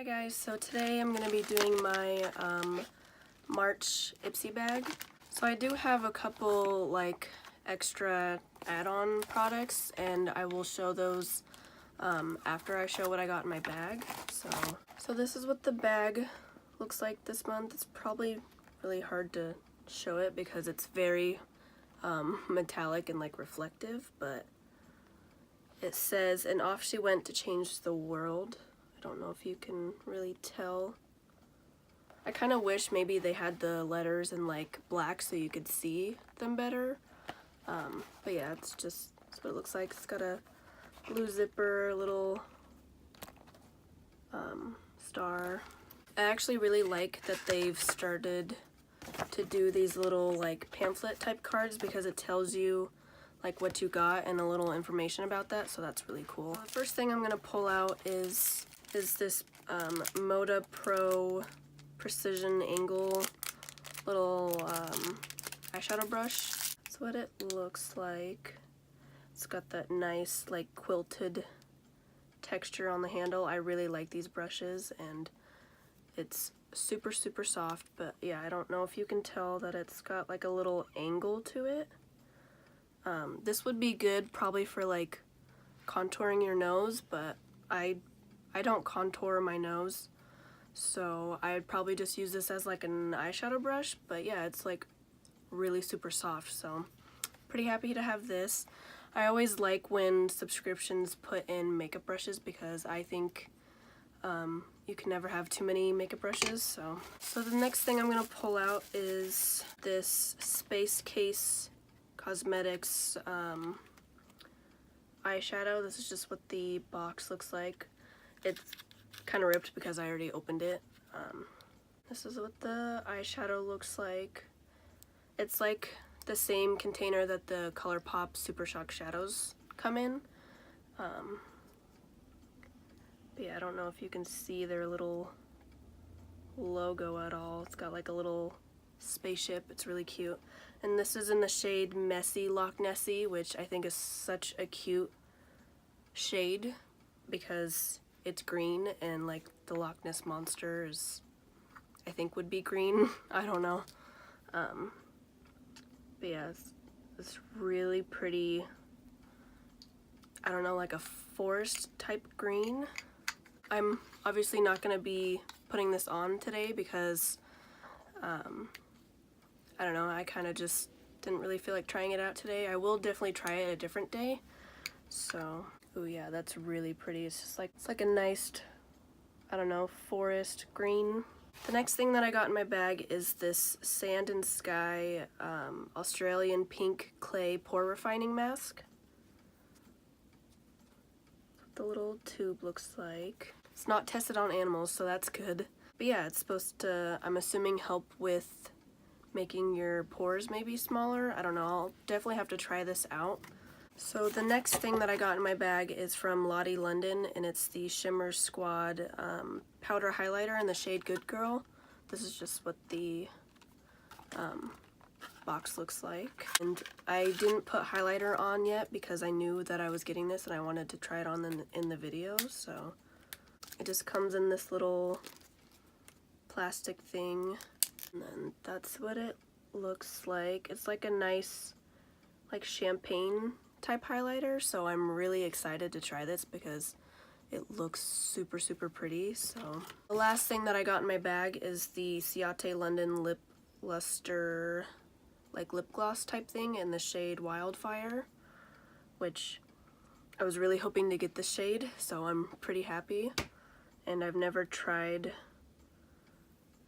Hi guys, so today I'm going to be doing my March Ipsy bag. So I do have a couple like extra add-on products and I will show those after I show what I got in my bag. So this is what the bag looks like this month. It's probably really hard to show it because it's very metallic and like reflective, but it says, "And off she went to change the world." I don't know if you can really tell. I kind of wish maybe they had the letters in like black so you could see them better. But yeah, that's what it looks like. It's got a blue zipper, a little star. I actually really like that they've started to do these little like pamphlet type cards because it tells you like what you got and a little information about that, so that's really cool. The first thing I'm gonna pull out is this Moda Pro Precision Angle little eyeshadow brush. That's what it looks like. It's got that nice like quilted texture on the handle. I really like these brushes and it's super soft, but yeah, I don't know if you can tell that it's got like a little angle to it. This would be good probably for like contouring your nose, but I don't contour my nose, so I'd probably just use this as like an eyeshadow brush. But yeah, it's like really super soft, so pretty happy to have this. I always like when subscriptions put in makeup brushes because I think you can never have too many makeup brushes. So the next thing I'm gonna pull out is this Space Case Cosmetics eyeshadow. This is just what the box looks like. It's kind of ripped because I already opened it. This is what the eyeshadow looks like. It's like the same container that the ColourPop Super Shock shadows come in. But yeah, I don't know if you can see their little logo at all. It's got like a little spaceship. It's really cute. And this is in the shade Messy Loch Nessie, which I think is such a cute shade because it's green and like the Loch Ness monster is, I think, would be green. I don't know. But yeah, it's really pretty, I don't know, like a forest type green. I'm obviously not going to be putting this on today because I don't know, I kind of just didn't really feel like trying it out today. I will definitely try it a different day. So, oh yeah, that's really pretty. It's just like, it's like a nice, I don't know, forest green. The next thing that I got in my bag is this Sand and Sky Australian Pink Clay Pore Refining Mask. That's what the little tube looks like. It's not tested on animals, so that's good. But yeah, it's supposed to, I'm assuming, help with making your pores maybe smaller. I don't know, I'll definitely have to try this out. So the next thing that I got in my bag is from Lottie London, and it's the Shimmer Squad powder highlighter in the shade Good Girl. This is just what the box looks like. And I didn't put highlighter on yet because I knew that I was getting this and I wanted to try it on in the video. So it just comes in this little plastic thing, and then that's what it looks like. It's like a nice like champagne type highlighter, so I'm really excited to try this because it looks super pretty. So the last thing that I got in my bag is the Ciate London Lip Luster like lip gloss type thing in the shade Wildfire, which I was really hoping to get this shade, so I'm pretty happy. And I've never tried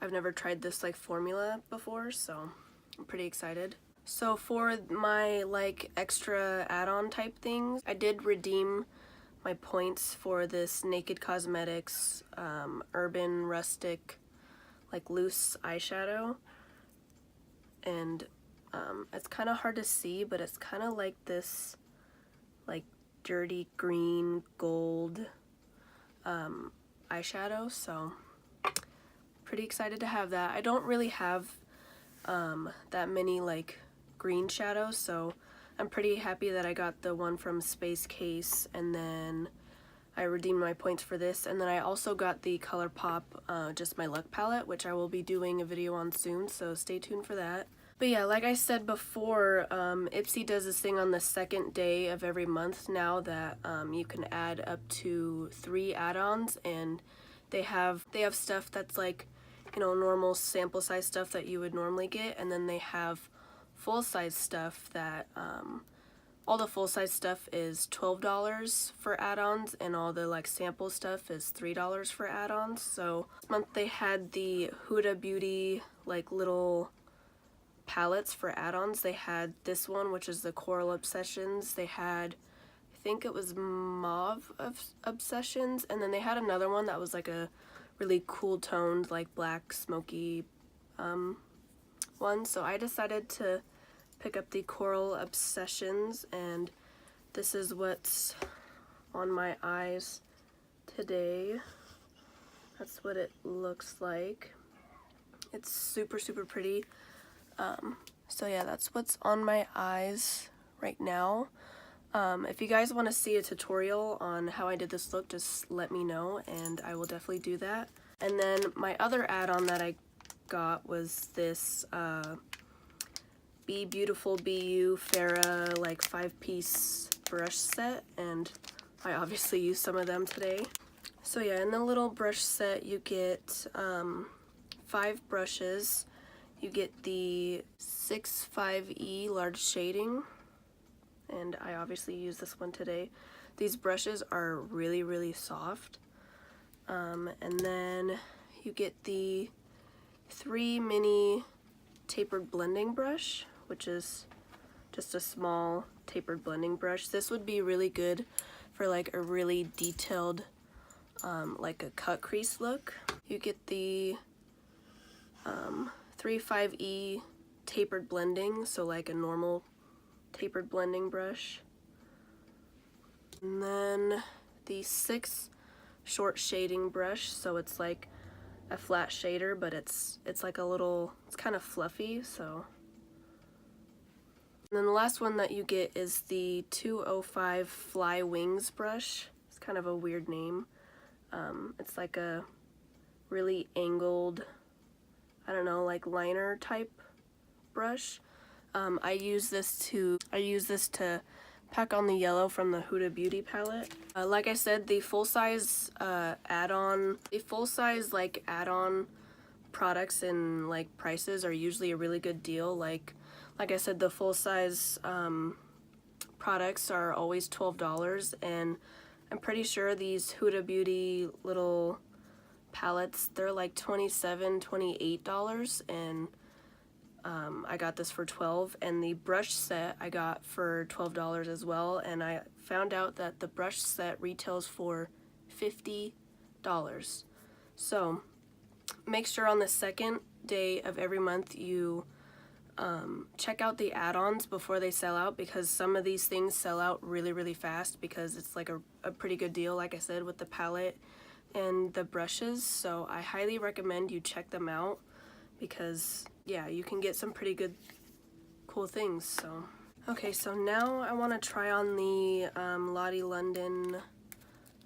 this like formula before, so I'm pretty excited. So for my like extra add-on type things, I did redeem my points for this Naked Cosmetics Urban Rustic like loose eyeshadow, and it's kind of hard to see, but it's kind of like this like dirty green gold eyeshadow, so pretty excited to have that. I don't really have that many like green shadows, so I'm pretty happy that I got the one from Space Case, and then I redeemed my points for this. And then I also got the ColourPop Just My Luck palette, which I will be doing a video on soon, so stay tuned for that. But yeah, like I said before, Ipsy does this thing on the second day of every month now that you can add up to 3 add-ons, and they have stuff that's like, you know, normal sample size stuff that you would normally get, and then they have full size stuff that all the full size stuff is $12 for add-ons, and all the like sample stuff is $3 for add-ons. So this month they had the Huda Beauty like little palettes for add-ons. They had this one, which is the Coral Obsessions. They had, I think it was Mauve Obsessions, and then they had another one that was like a really cool toned like black smoky one. So I decided to pick up the Coral Obsessions, and this is what's on my eyes today. That's what it looks like. It's super pretty. So yeah, that's what's on my eyes right now. If you guys want to see a tutorial on how I did this look, just let me know and I will definitely do that. And then my other add-on that I got was this Be Beautiful Be You Farrah like 5-piece brush set, and I obviously used some of them today. So yeah, in the little brush set you get 5 brushes. You get the 6.5E large shading, and I obviously use this one today. These brushes are really soft. And then you get the 3 mini tapered blending brush, which is just a small tapered blending brush. This would be really good for like a really detailed like a cut crease look. You get the 3.5E tapered blending, so like a normal tapered blending brush. And then the 6 short shading brush, so it's like a flat shader, but it's like a little, it's kind of fluffy. So and then the last one that you get is the 205 Fly Wings brush. It's kind of a weird name. It's like a really angled, I don't know, like liner type brush. I use this to pack on the yellow from the Huda Beauty palette. Like I said, the full size add-on products and like prices are usually a really good deal. Like I said, the full size products are always $12, and I'm pretty sure these Huda Beauty little palettes, they're like $27, $28, and I got this for $12, and the brush set I got for $12 as well, and I found out that the brush set retails for $50. So make sure on the second day of every month you check out the add-ons before they sell out, because some of these things sell out really fast because it's like a pretty good deal, like I said, with the palette and the brushes. So I highly recommend you check them out, because yeah, you can get some pretty good cool things. So okay, so now I want to try on the Lottie London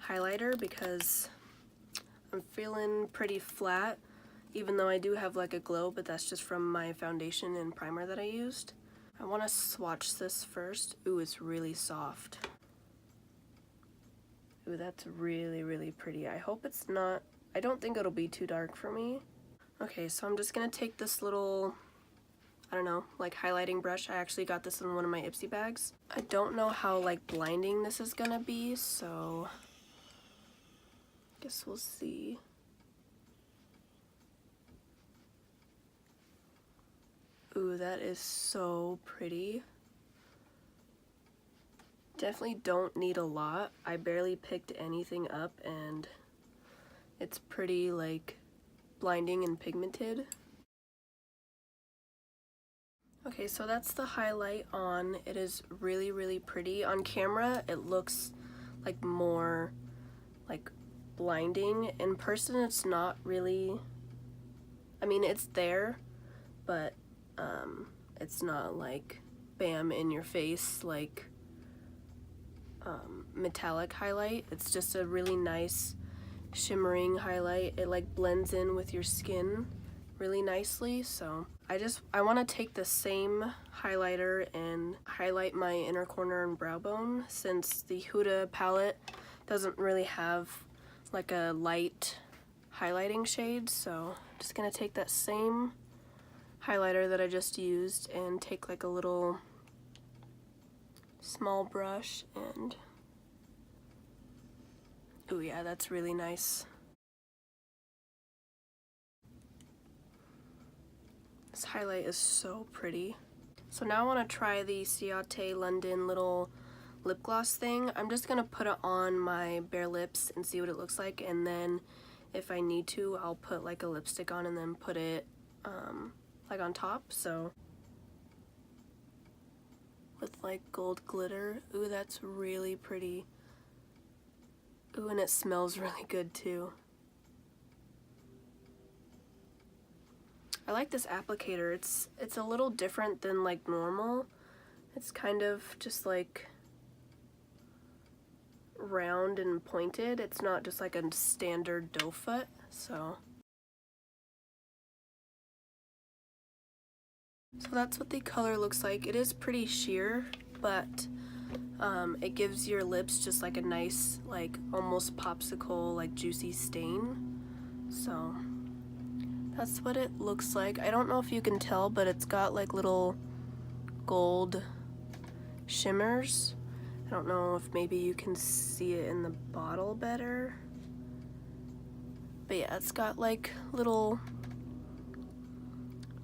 highlighter, because I'm feeling pretty flat, even though I do have like a glow, but that's just from my foundation and primer that I used. I want to swatch this first. Ooh, it's really soft. Ooh, that's really pretty. I hope it's not, I don't think it'll be too dark for me. Okay, so I'm just gonna take this little, I don't know, like highlighting brush. I actually got this in one of my Ipsy bags. I don't know how like blinding this is gonna be, so I guess we'll see. Ooh, that is so pretty. Definitely don't need a lot. I barely picked anything up, and it's pretty like blinding and pigmented. Okay, so that's the highlight on. It is really pretty. On camera it looks like more like blinding. In person it's not really, I mean, it's there, but it's not like bam in your face like metallic highlight. It's just a really nice shimmering highlight. It like blends in with your skin really nicely. So I want to take the same highlighter and highlight my inner corner and brow bone, since the Huda palette doesn't really have like a light highlighting shade. So I'm just gonna take that same highlighter that I just used and take like a little small brush and oh yeah, that's really nice. This highlight is so pretty. So now I want to try the Ciate London little lip gloss thing. I'm just gonna put it on my bare lips and see what it looks like, and then if I need to, I'll put like a lipstick on and then put it like on top. So with like gold glitter. Ooh, that's really pretty. Ooh, and it smells really good too. I like this applicator. It's a little different than like normal. It's kind of just like round and pointed. It's not just like a standard doe foot. So that's what the color looks like. It is pretty sheer, but it gives your lips just like a nice, like almost popsicle, like juicy stain. So that's what it looks like. I don't know if you can tell, but it's got like little gold shimmers. I don't know if maybe you can see it in the bottle better. But yeah, it's got like little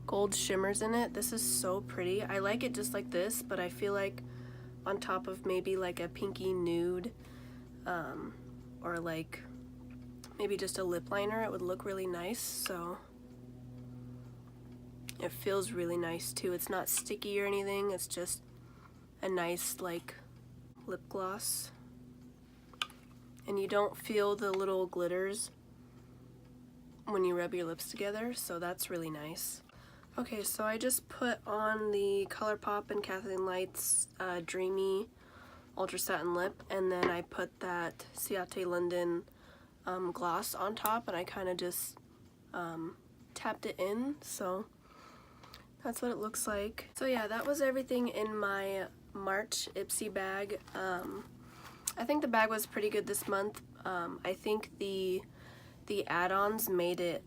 gold shimmers in it. This is so pretty. I like it just like this, but I feel like on top of maybe like a pinky nude or like maybe just a lip liner, it would look really nice. So it feels really nice too. It's not sticky or anything. It's just a nice like lip gloss, and you don't feel the little glitters when you rub your lips together, so that's really nice. Okay, so I just put on the ColourPop and Kathleen Light's Dreamy Ultra Satin Lip, and then I put that Ciate London gloss on top, and I kind of just tapped it in, so that's what it looks like. So yeah, that was everything in my March Ipsy bag. I think the bag was pretty good this month. I think the add-ons made it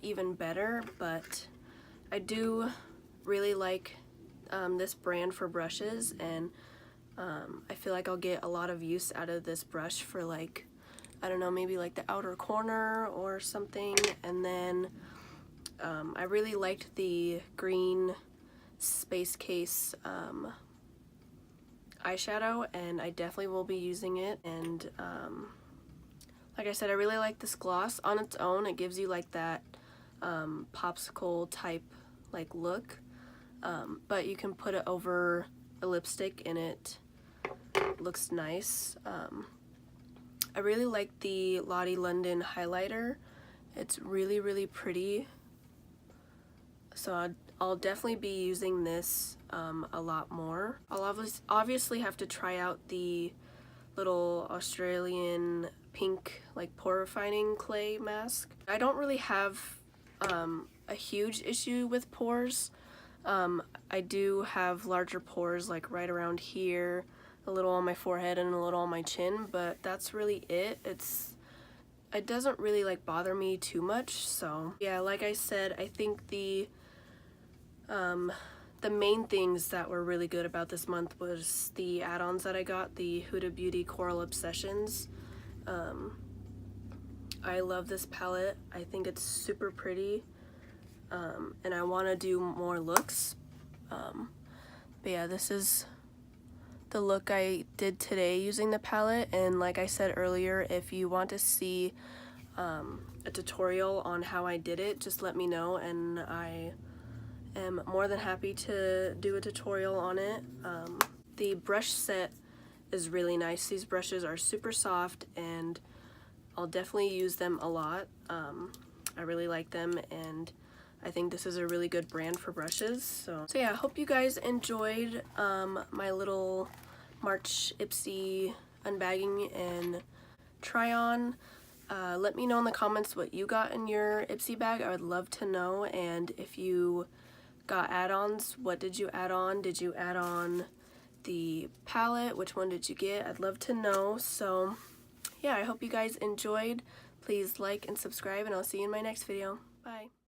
even better, but I do really like this brand for brushes, and I feel like I'll get a lot of use out of this brush for like, I don't know, maybe like the outer corner or something. And then I really liked the green Space Case eyeshadow, and I definitely will be using it. And like I said, I really like this gloss on its own. It gives you like that popsicle type like look, but you can put it over a lipstick and it looks nice. I really like the Lottie London highlighter. It's really, really pretty. So I'll definitely be using this a lot more. I'll obviously have to try out the little Australian pink like pore refining clay mask. I don't really have a huge issue with pores. I do have larger pores like right around here, a little on my forehead and a little on my chin, but that's really it. It doesn't really like bother me too much. So yeah, like I said, I think the main things that were really good about this month was the add-ons that I got, the HudaBeauty Coral Obsessions. I love this palette. I think it's super pretty, and I want to do more looks. But yeah, this is the look I did today using the palette, and like I said earlier, if you want to see a tutorial on how I did it, just let me know, and I am more than happy to do a tutorial on it. The brush set is really nice. These brushes are super soft, and I'll definitely use them a lot. I really like them, and I think this is a really good brand for brushes. So yeah, I hope you guys enjoyed my little March Ipsy Unbagging and try on. Let me know in the comments what you got in your Ipsy bag. I would love to know. And if you got add-ons, what did you add on? Did you add on the palette? Which one did you get? I'd love to know. So yeah, I hope you guys enjoyed. Please like and subscribe, and I'll see you in my next video. Bye.